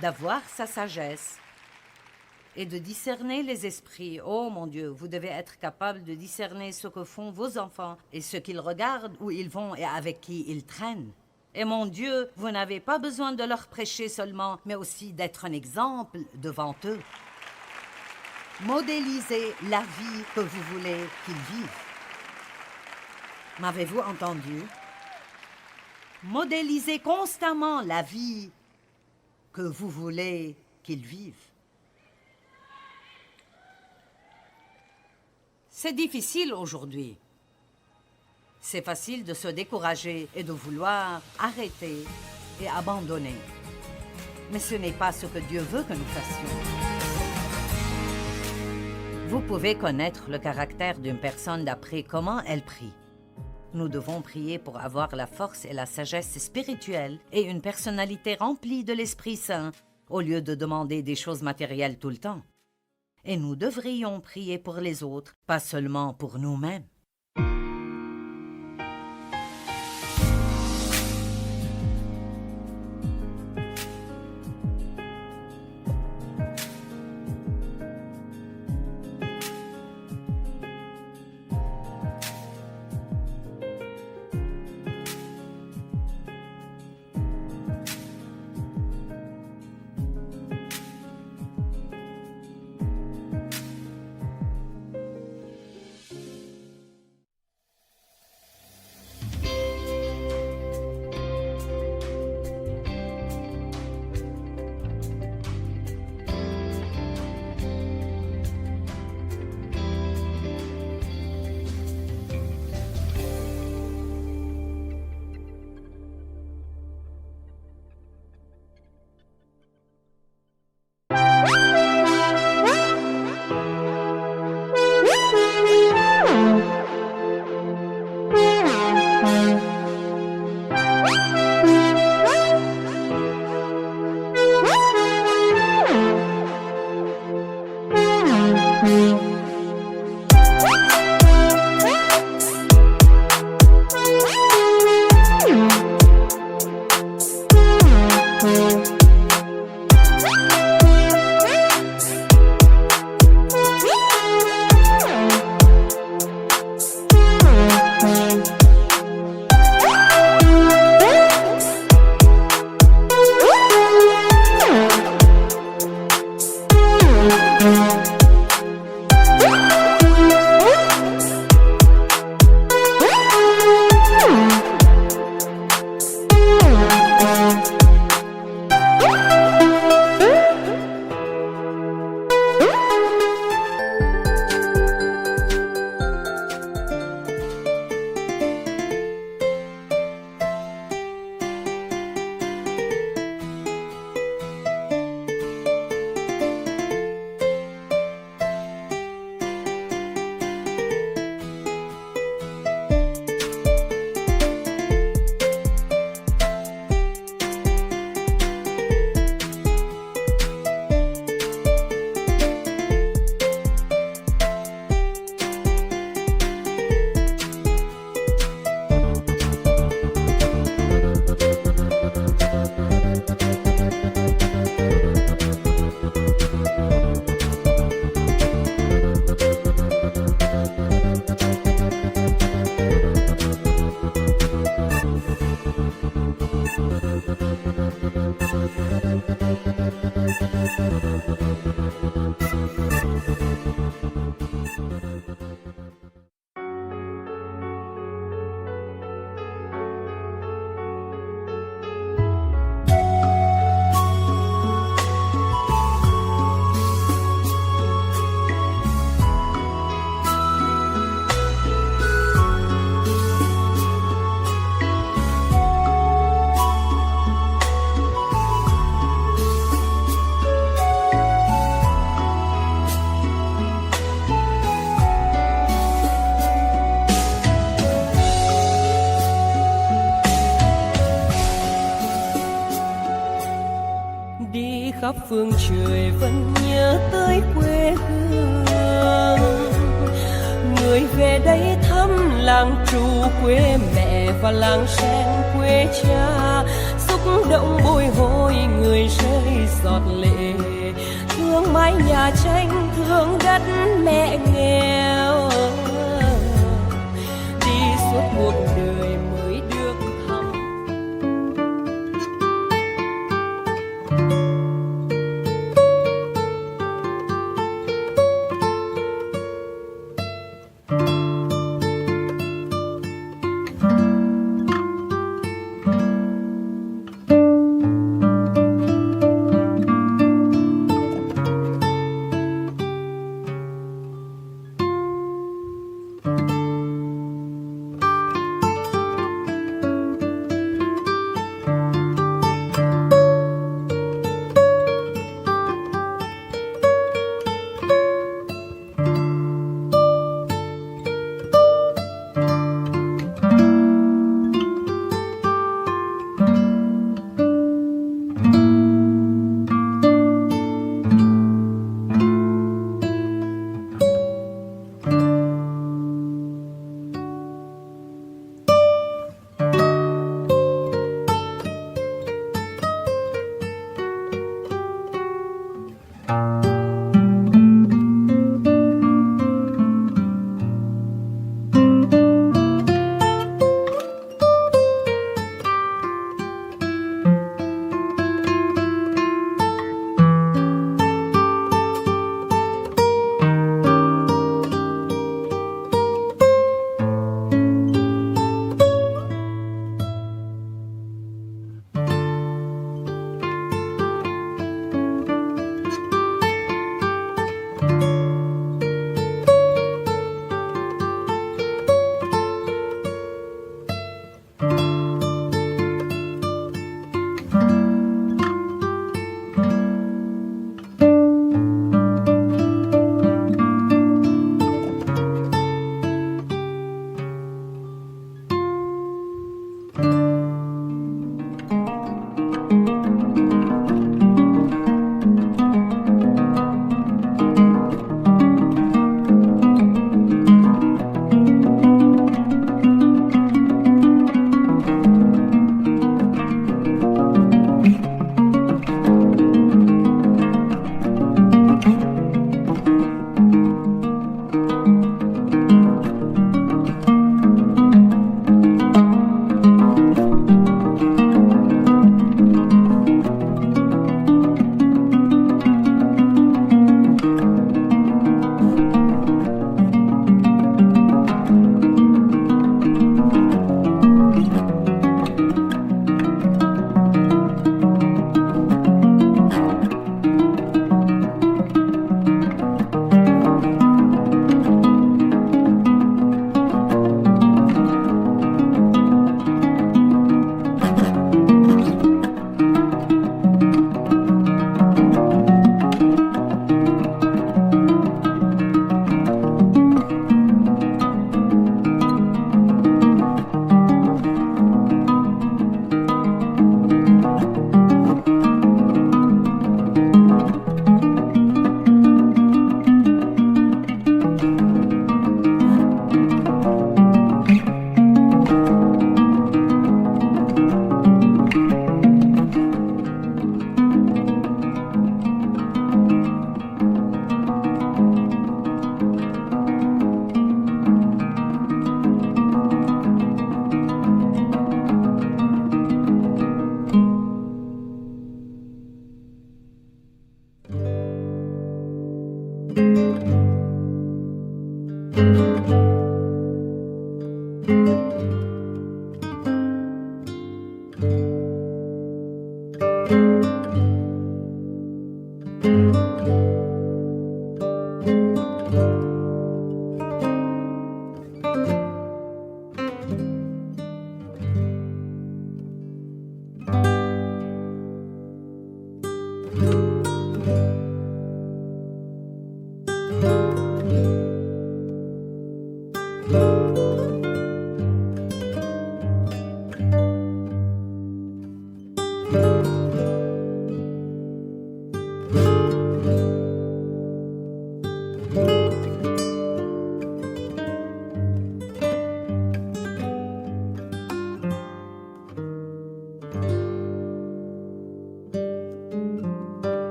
D'avoir sa sagesse et de discerner les esprits. Oh mon Dieu, vous devez être capable de discerner ce que font vos enfants et ce qu'ils regardent, où ils vont et avec qui ils traînent. Et mon Dieu, vous n'avez pas besoin de leur prêcher seulement, mais aussi d'être un exemple devant eux. Modélisez la vie que vous voulez qu'ils vivent. M'avez-vous entendu? Modélisez constamment la vie que vous voulez qu'ils vivent. C'est difficile aujourd'hui. C'est facile de se décourager et de vouloir arrêter et abandonner. Mais ce n'est pas ce que Dieu veut que nous fassions. Vous pouvez connaître le caractère d'une personne d'après comment elle prie. Nous devons prier pour avoir la force et la sagesse spirituelle et une personnalité remplie de l'Esprit Saint, au lieu de demander des choses matérielles tout le temps. Et nous devrions prier pour les autres, pas seulement pour nous-mêmes. khắp phương trời vẫn nhớ tới quê hương. Người về đây thăm làng Trù quê mẹ và làng Sen quê cha, xúc động bồi hồi người rơi giọt lệ, thương mái nhà tranh thương đất mẹ nghèo, đi suốt cuộc đời mới được thăm.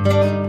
Thank you.